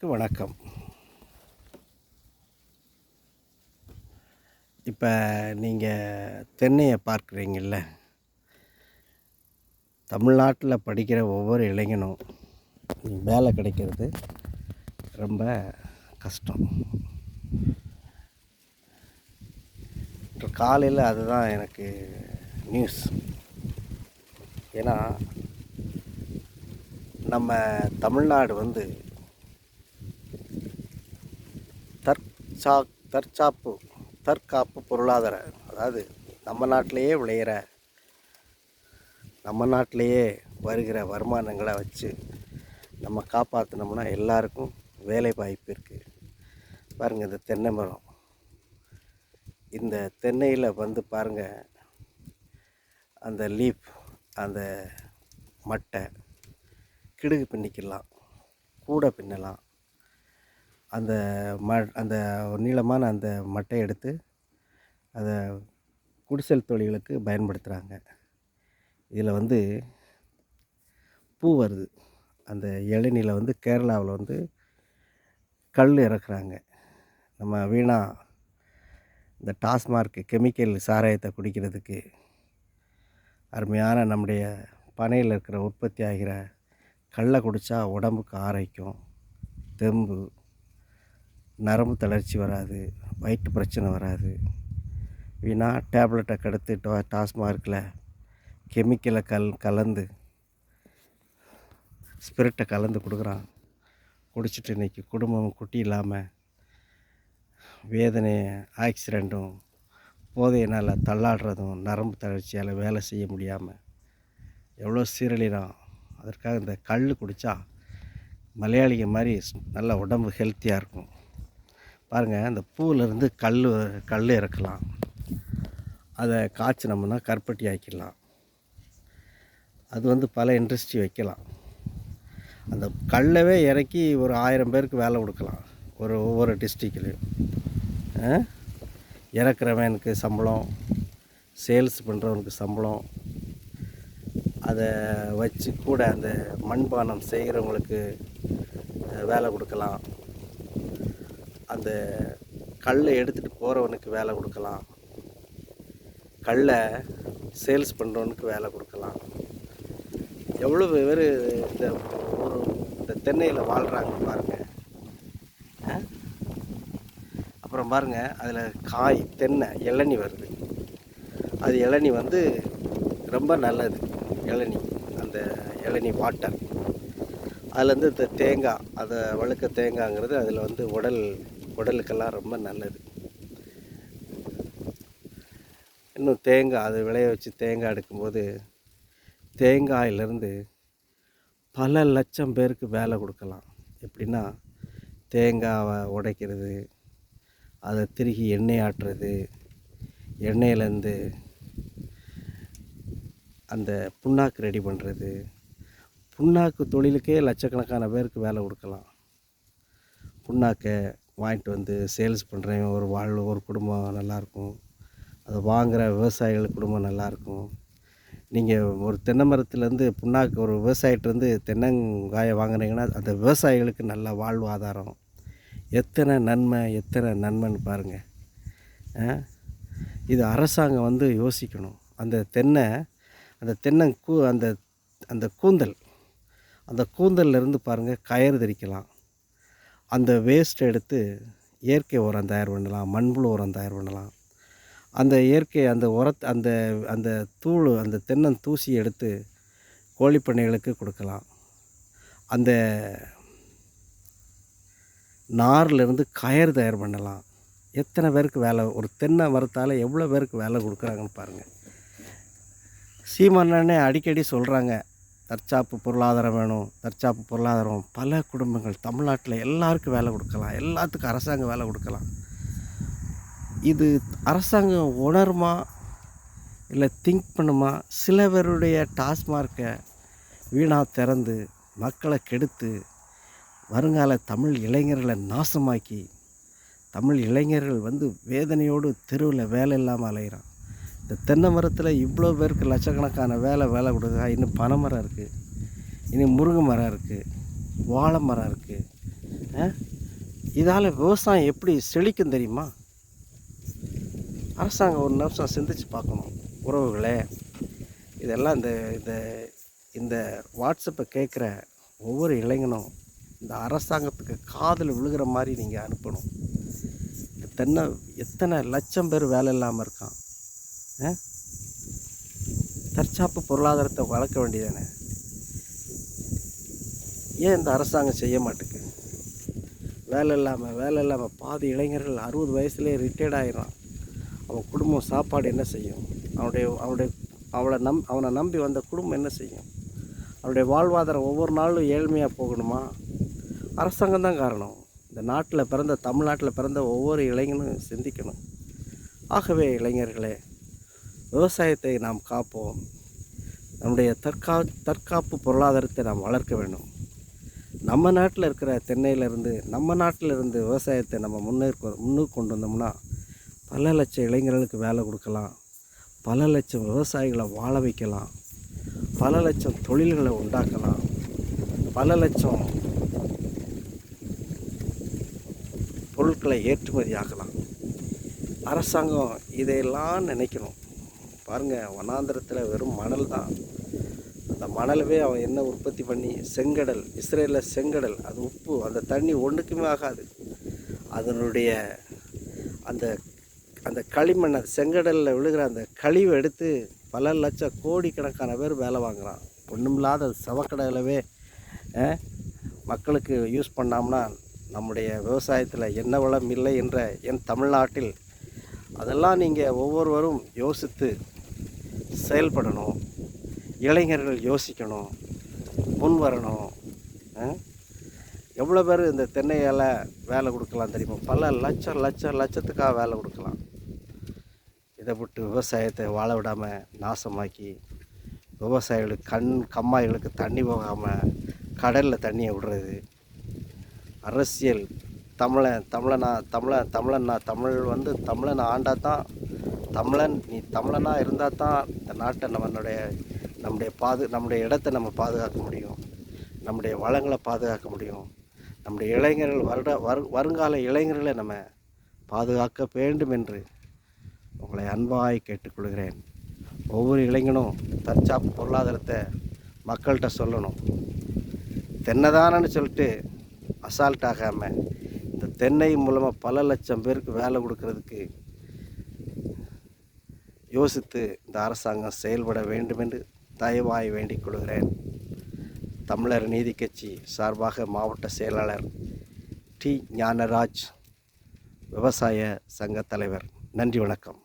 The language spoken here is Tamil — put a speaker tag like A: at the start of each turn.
A: அனைவருக்கு வணக்கம். இப்போ நீங்கள் தென்னையை பார்க்குறீங்கள்ல, தமிழ்நாட்டில் படிக்கிற ஒவ்வொரு இளைஞனும் வேலை கிடைக்கிறது ரொம்ப கஷ்டம். காலையில் அதுதான் எனக்கு நியூஸ். ஏன்னா நம்ம தமிழ்நாடு வந்து தற்காப்பு பொருளாதாரம், அதாவது நம்ம நாட்டிலையே விளையிற, நம்ம நாட்டிலையே வருகிற வருமானங்களை வச்சு நம்ம காப்பாற்றினோம்னா எல்லாருக்கும் வேலை வாய்ப்பு இருக்குது. பாருங்கள், இந்த தென்னை மரம், இந்த தென்னையில் வந்து பாருங்கள், அந்த லீஃப், அந்த மட்டை கிடுகு பின்னிக்கலாம், கூடை பின்னலாம். அந்த அந்த நீளமான அந்த மட்டை எடுத்து அதை குடிசல் தொழில்களுக்கு பயன்படுத்துகிறாங்க. இதில் வந்து பூ வருது. அந்த இளநியில் வந்து கேரளாவில் வந்து கல் இறக்குறாங்க. நம்ம வீணாக இந்த டாஸ்மார்க் கெமிக்கல் சாராயத்தை குடிக்கிறதுக்கு அருமையான நம்முடைய பனையில் இருக்கிற உற்பத்தி ஆகிற கல்லை குடித்தா உடம்புக்கு ஆரோக்கியம், தெம்பு, நரம்பு தளர்ச்சி வராது, வயிற்று பிரச்சனை வராது. வீணாக டேப்லெட்டை கெடுத்து டாஸ்மார்க்கில் கெமிக்கலை கலந்து ஸ்பிரிட்டை கலந்து கொடுக்குறான். குடிச்சிட்டு இன்றைக்கி குடும்பம் குட்டி இல்லாமல் வேதனை, ஆக்சிடெண்ட்டும், போதையினால் தள்ளாடுறதும், நரம்பு தளர்ச்சியால் வேலை செய்ய முடியாமல் எவ்வளோ சீரழிறான். அதற்காக இந்த கல் குடித்தா மலையாளிக மாதிரி நல்ல உடம்பு ஹெல்த்தியாக இருக்கும். பாருங்கள், அந்த பூவிலேருந்து கல் இறக்கலாம். அதை காய்ச்சினோம்னா கருப்பட்டி ஆக்கிடலாம். அது வந்து பல இண்டஸ்ட்ரி வைக்கலாம். அந்த கல்லவே இறக்கி ஒரு 1000 பேருக்கு வேலை கொடுக்கலாம். ஒவ்வொரு டிஸ்ட்ரிக்ட்லேயும் இறக்குறவனுக்கு சம்பளம், சேல்ஸ் பண்ணுறவனுக்கு சம்பளம், அதை வச்சு கூட அந்த மண்பானம் செய்கிறவங்களுக்கு வேலை கொடுக்கலாம். அந்த கல்லை எடுத்துகிட்டு போகிறவனுக்கு வேலை கொடுக்கலாம். கல்லை சேல்ஸ் பண்ணுறவனுக்கு வேலை கொடுக்கலாம். எவ்வளோ பேர் இந்த தென்னையில் வாழ்கிறாங்க பாருங்கள். அப்புறம் பாருங்கள், அதில் காய் தென்னை இளநி வருது. அது இளநி வந்து ரொம்ப நல்லது. இளநி, அந்த இளநி வாட்டர், அதுலேருந்து இந்த தேங்காய், அதை வழுக்க தேங்காய்ங்கிறது அதில் வந்து உடலுக்கெல்லாம் ரொம்ப நல்லது. இன்னும் தேங்காய், அது விளைய வச்சு தேங்காய் எடுக்கும்போது தேங்காயிலேருந்து பல லட்சம் பேருக்கு வேலை கொடுக்கலாம். எப்படின்னா, தேங்காவை உடைக்கிறது, அதை திருகி எண்ணெய் ஆட்டுறது, எண்ணெயிலேருந்து அந்த புண்ணாக்கு ரெடி பண்ணுறது, புண்ணாக்கு தொழிலுக்கே லட்சக்கணக்கான பேருக்கு வேலை கொடுக்கலாம். புண்ணாக்கை வாங்கிட்டு வந்து சேல்ஸ் பண்ணுறவங்க ஒரு குடும்பம் நல்லாயிருக்கும். அதை வாங்குகிற விவசாயிகள் குடும்பம் நல்லாயிருக்கும். நீங்கள் ஒரு தென்னை மரத்துலேருந்து புண்ணாக்கு, ஒரு விவசாயிகிட்டேருந்து தென்னங்காயை வாங்குறீங்கன்னா அந்த விவசாயிகளுக்கு நல்ல வாழ்வாதாரம். எத்தனை நன்மைன்னு பாருங்கள். இது அரசாங்கம் வந்து யோசிக்கணும். அந்த தென்னங்கூ, அந்த கூந்தல், அந்த கூந்தல்லேருந்து பாருங்கள் கயிறு தரிக்கலாம். அந்த வேஸ்ட்டை எடுத்து இயற்கை உரம் தயார் பண்ணலாம், மண்புழு உரம் தயார் பண்ணலாம். அந்த இயற்கை அந்த அந்த தூள், அந்த தென்னந்தூசி எடுத்து கோழிப்பண்ணைகளுக்கு கொடுக்கலாம். அந்த நார்லேருந்து கயிறு தயார் பண்ணலாம். எத்தனை பேருக்கு வேலை, ஒரு தென்னை மரத்தால் எவ்வளோ பேருக்கு வேலை கொடுக்குறாங்கன்னு பாருங்கள். சீமானே அடிக்கடி சொல்கிறாங்க, தற்சாப்பு பொருளாதாரம் வேணும், தற்சாப்பு பொருளாதாரம். பல குடும்பங்கள் தமிழ்நாட்டில் எல்லாருக்கும் வேலை கொடுக்கலாம், எல்லாத்துக்கும் அரசாங்கம் வேலை கொடுக்கலாம். இது அரசாங்கம் உணருமா, இல்லை திங்க் பண்ணுமா? சில பேருடைய டாஸ்மார்க்கை வீணாக திறந்து மக்களை கெடுத்து வருங்கால தமிழ் இளைஞர்களை நாசமாக்கி, தமிழ் இளைஞர்கள் வந்து வேதனையோடு தெருவில் வேலை இல்லாமல் அலைகிறான். இந்த தென்னை மரத்தில் இவ்வளோ பேருக்கு லட்சக்கணக்கான வேலை கொடுக்குறா. இன்னும் பனை மரம் இருக்குது, இன்னும் முருங்கை மரம் இருக்குது, வாழை மரம் இருக்குது, இதால் விவசாயம் எப்படி செழிக்கும் தெரியுமா? அரசாங்கம் ஒரு நிமிஷம் சிந்திச்சு பார்க்கணும். உறவுகளே, இதெல்லாம் இந்த இந்த இந்த வாட்ஸ்அப்பை கேட்குற ஒவ்வொரு இளைஞனும் இந்த அரசாங்கத்துக்கு காதில் விழுகிற மாதிரி நீங்கள் அனுப்பணும். எத்தனை லட்சம் பேர் வேலை இல்லாமல் இருக்கான். தற்சாப்பு பொருளாதாரத்தை வளர்க்க வேண்டியதானே? ஏன் இந்த அரசாங்கம் செய்ய மாட்டேங்குது? வேலை இல்லாமல் பாதி இளைஞர்கள் 60 வயசுலேயே ரிட்டையர்ட் ஆகிடுறான். அவன் குடும்பம் சாப்பாடு என்ன செய்யும்? அவனை நம்பி வந்த குடும்பம் என்ன செய்யும்? அவனுடைய வாழ்வாதாரம் ஒவ்வொரு நாளும் ஏழ்மையாக போகணுமா? அரசாங்கம் தான் காரணம். இந்த நாட்டில் பிறந்த தமிழ்நாட்டில் பிறந்த ஒவ்வொரு இளைஞனும் சிந்திக்கணும். ஆகவே இளைஞர்களே, விவசாயத்தை நாம் காப்போம். நம்முடைய தற்காப்பு பொருளாதாரத்தை நாம் வளர்க்க வேண்டும். நம்ம நாட்டில் இருக்கிற தென்னையிலேருந்து நம்ம நாட்டில் இருந்து விவசாயத்தை நம்ம முன்னுக்கு கொண்டு வந்தோம்னா பல லட்சம் இளைஞர்களுக்கு வேலை கொடுக்கலாம், பல லட்சம் விவசாயிகளை வாழ வைக்கலாம், பல லட்சம் தொழில்களை உண்டாக்கலாம், பல லட்சம் பொருட்களை ஏற்றுமதி ஆகலாம். அரசாங்கம் இதையெல்லாம் நினைக்கணும். பாருங்கள், வனாந்திரத்தில் வெறும் மணல் தான். அந்த மணலவே அவன் என்ன உற்பத்தி பண்ணி செங்கடல், இஸ்ரேலில் செங்கடல், அது உப்பு, அந்த தண்ணி ஒன்றுக்குமே ஆகாது. அதனுடைய அந்த அந்த களிமண், அந்த செங்கடலில் விழுகிற அந்த கழிவை எடுத்து பல லட்சம் கோடிக்கணக்கான பேர் வேலை வாங்குகிறான். ஒன்றுமில்லாத சவக்கடலவே மக்களுக்கு யூஸ் பண்ணாம்னா நம்முடைய விவசாயத்தில் என்ன வளம் இல்லை என்ற என் தமிழ்நாட்டில் அதெல்லாம் நீங்கள் ஒவ்வொருவரும் யோசித்து செயல்படணும். இளைஞர்கள் யோசிக்கணும், முன் வரணும். எவ்வளோ பேர் இந்த தென்னையால் வேலை கொடுக்கலாம் தெரியுமா? பல லட்சத்துக்காக வேலை கொடுக்கலாம். இதை விட்டு விவசாயத்தை வாழ விடாமல் நாசமாக்கி விவசாயிகளுக்கு கம்மாய்களுக்கு தண்ணி போகாமல் கடலில் தண்ணியை விடுறது. அரசியல் தமிழனா தமிழ் தமிழனை ஆண்டா தான் தமிழன். நீ தமிழனாக இருந்தால் தான் இந்த நாட்டை நம்முடைய இடத்தை நம்ம பாதுகாக்க முடியும், நம்முடைய வளங்களை பாதுகாக்க முடியும், நம்முடைய இளைஞர்கள் வருங்கால இளைஞர்களை நம்ம பாதுகாக்க வேண்டும் என்று உங்களை அன்பாய் கேட்டுக்கொள்கிறேன். ஒவ்வொரு இளைஞனும் தற்சாப்பு பொருளாதாரத்தை மக்கள்கிட்ட சொல்லணும். தென்னைதானன்னு சொல்லிட்டு அசால்ட் ஆகாமல் இந்த தென்னை மூலமாக பல லட்சம் பேருக்கு வேலை கொடுக்கறதுக்கு யோசித்து இந்த அரசாங்கம் செயல்பட வேண்டும் என்று தயவாய் வேண்டிக் கொள்கிறேன். தமிழர் நீதி கட்சி சார்பாக மாவட்ட செயலாளர் டி ஞானராஜ், விவசாய சங்க தலைவர். நன்றி, வணக்கம்.